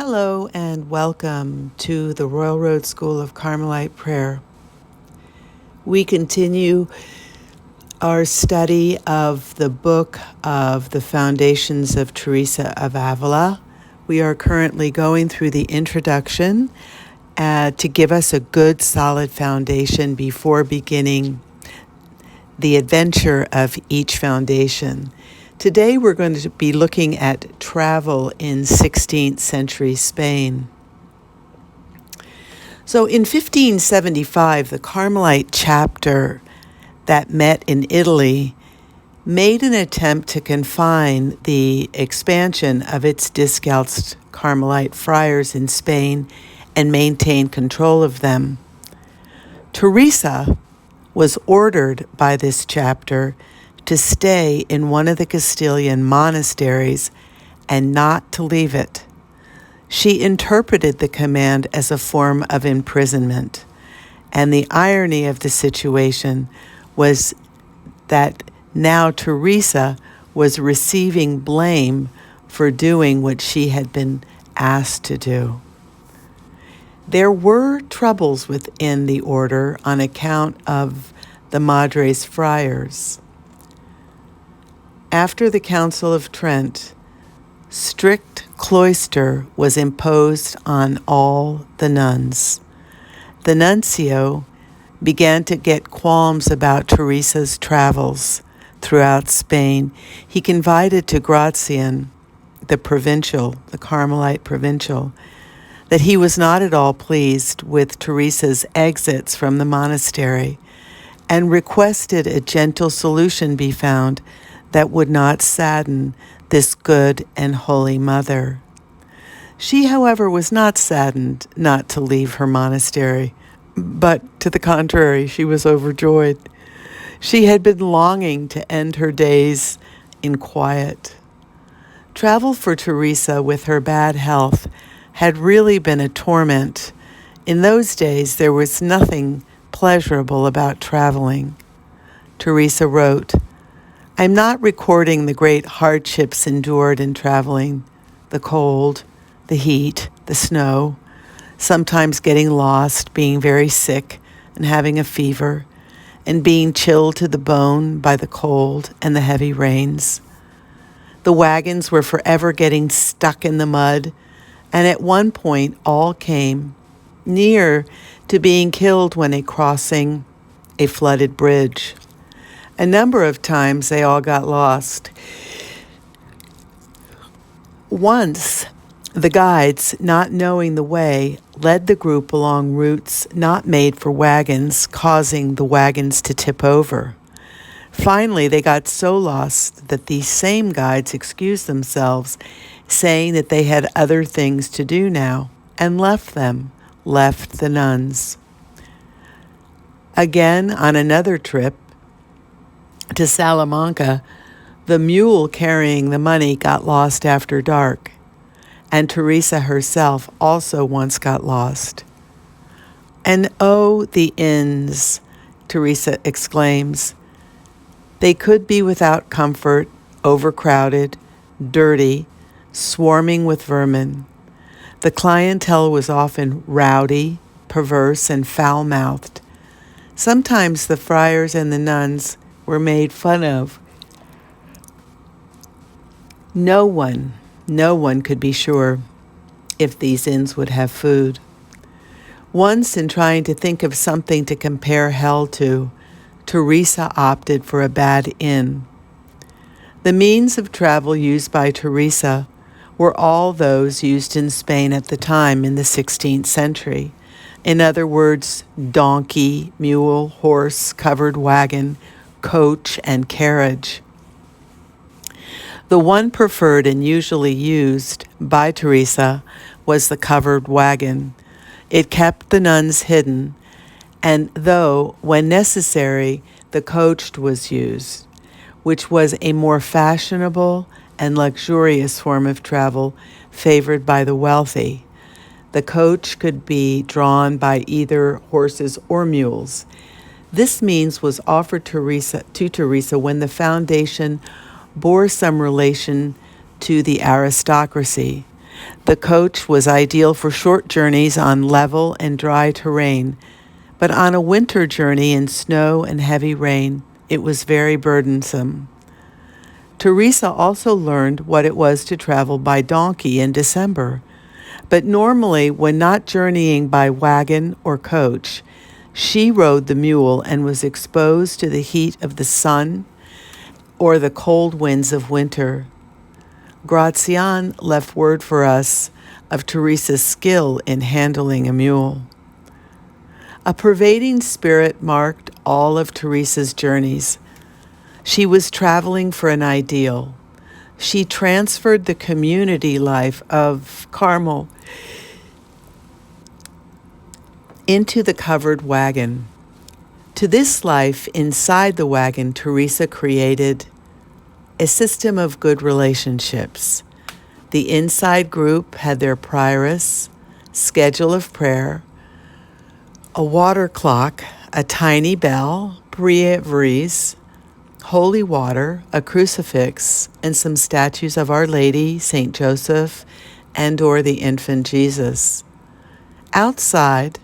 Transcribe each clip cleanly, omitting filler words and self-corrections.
Hello and welcome to the Royal Road School of Carmelite Prayer. We continue our study of the book of the Foundations of Teresa of Avila. We are currently going through the introduction to give us a good solid foundation before beginning the adventure of each foundation. Today we're going to be looking at travel in 16th century Spain. So in 1575, the Carmelite chapter that met in Italy made an attempt to confine the expansion of its discalced Carmelite friars in Spain and maintain control of them. Teresa was ordered by this chapter to stay in one of the Castilian monasteries and not to leave it. She interpreted the command as a form of imprisonment, and the irony of the situation was that now Teresa was receiving blame for doing what she had been asked to do. There were troubles within the order on account of the Madres friars. After the Council of Trent, strict cloister was imposed on all the nuns. The nuncio began to get qualms about Teresa's travels throughout Spain. He confided to Gratian, the Carmelite provincial, that he was not at all pleased with Teresa's exits from the monastery and requested a gentle solution be found that would not sadden this good and holy mother. She, however, was not saddened not to leave her monastery, but to the contrary, she was overjoyed. She had been longing to end her days in quiet. Travel for Teresa with her bad health had really been a torment. In those days, there was nothing pleasurable about traveling. Teresa wrote, "I'm not recording the great hardships endured in traveling, the cold, the heat, the snow, sometimes getting lost, being very sick and having a fever, and being chilled to the bone by the cold and the heavy rains. The wagons were forever getting stuck in the mud, and at one point all came near to being killed when crossing a flooded bridge. A number of times they all got lost. Once, the guides, not knowing the way, led the group along routes not made for wagons, causing the wagons to tip over. Finally, they got so lost that these same guides excused themselves, saying that they had other things to do now, and left the nuns. Again, on another trip to Salamanca, the mule carrying the money got lost after dark, and Teresa herself also once got lost. And oh, the inns, Teresa exclaims. They could be without comfort, overcrowded, dirty, swarming with vermin. The clientele was often rowdy, perverse, and foul-mouthed. Sometimes the friars and the nuns were made fun of. No one could be sure if these inns would have food. Once, in trying to think of something to compare hell to, Teresa opted for a bad inn. The means of travel used by Teresa were all those used in Spain at the time in the 16th century. In other words, donkey, mule, horse, covered wagon, coach, and carriage. The one preferred and usually used by Teresa was the covered wagon. It kept the nuns hidden, and though, when necessary, the coach was used, which was a more fashionable and luxurious form of travel favored by the wealthy. The coach could be drawn by either horses or mules. This means was offered to Teresa when the foundation bore some relation to the aristocracy. The coach was ideal for short journeys on level and dry terrain, but on a winter journey in snow and heavy rain, it was very burdensome. Teresa also learned what it was to travel by donkey in December, but normally, when not journeying by wagon or coach, she rode the mule and was exposed to the heat of the sun or the cold winds of winter. Grazian left word for us of Teresa's skill in handling a mule. A pervading spirit marked all of Teresa's journeys. She was traveling for an ideal. She transferred the community life of Carmel into the covered wagon. To this life inside the wagon, Teresa created a system of good relationships. The inside group had their prioress, schedule of prayer, a water clock, a tiny bell, breviaries, holy water, a crucifix, and some statues of Our Lady, Saint Joseph, and or the infant Jesus. Outside,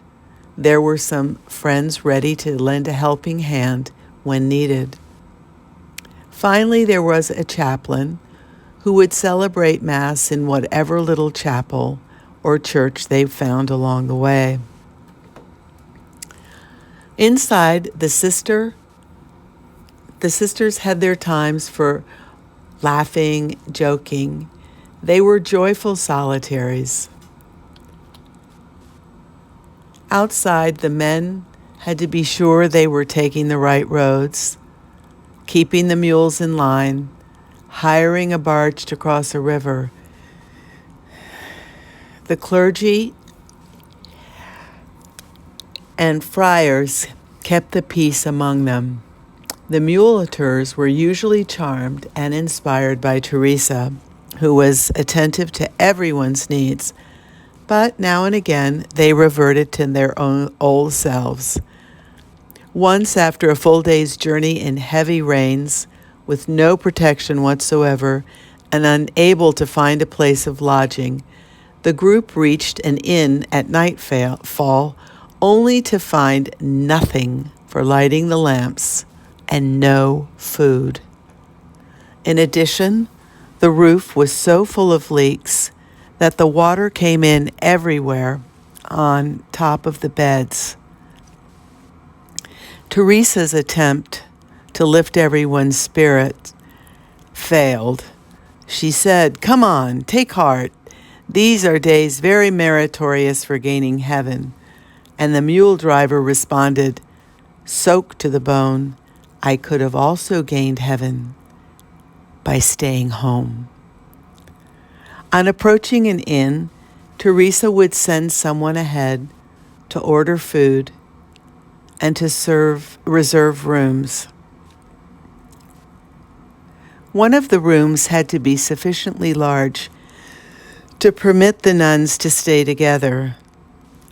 there were some friends ready to lend a helping hand when needed. Finally, there was a chaplain who would celebrate Mass in whatever little chapel or church they found along the way. Inside, the sisters had their times for laughing, joking. They were joyful solitaires. Outside, the men had to be sure they were taking the right roads, keeping the mules in line, hiring a barge to cross a river. The clergy and friars kept the peace among them. The Muleteers were usually charmed and inspired by Teresa, who was attentive to everyone's needs, but now and again they reverted to their own old selves. Once, after a full day's journey in heavy rains, with no protection whatsoever, and unable to find a place of lodging, the group reached an inn at nightfall, only to find nothing for lighting the lamps and no food. In addition, the roof was so full of leaks that the water came in everywhere on top of the beds. Teresa's attempt to lift everyone's spirit failed. She said, "Come on, take heart. These are days very meritorious for gaining heaven." And the mule driver responded, "Soaked to the bone, I could have also gained heaven by staying home." On approaching an inn, Teresa would send someone ahead to order food and to reserve rooms. One of the rooms had to be sufficiently large to permit the nuns to stay together.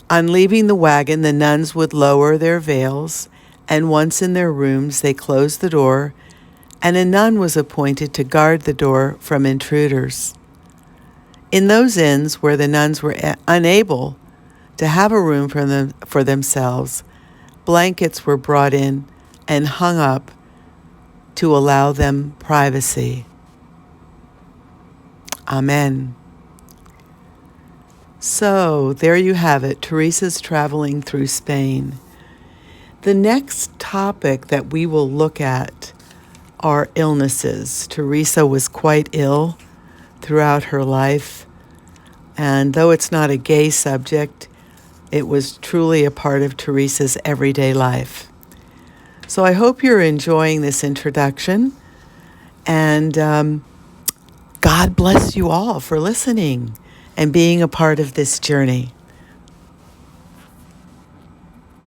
On leaving the wagon, the nuns would lower their veils, and once in their rooms, they closed the door, and a nun was appointed to guard the door from intruders. In those inns where the nuns were unable to have a room for themselves, blankets were brought in and hung up to allow them privacy. Amen. So, there you have it, Teresa's traveling through Spain. The next topic that we will look at are illnesses. Teresa was quite ill throughout her life, and though it's not a gay subject, it was truly a part of Teresa's everyday life. So I hope you're enjoying this introduction, and God bless you all for listening and being a part of this journey.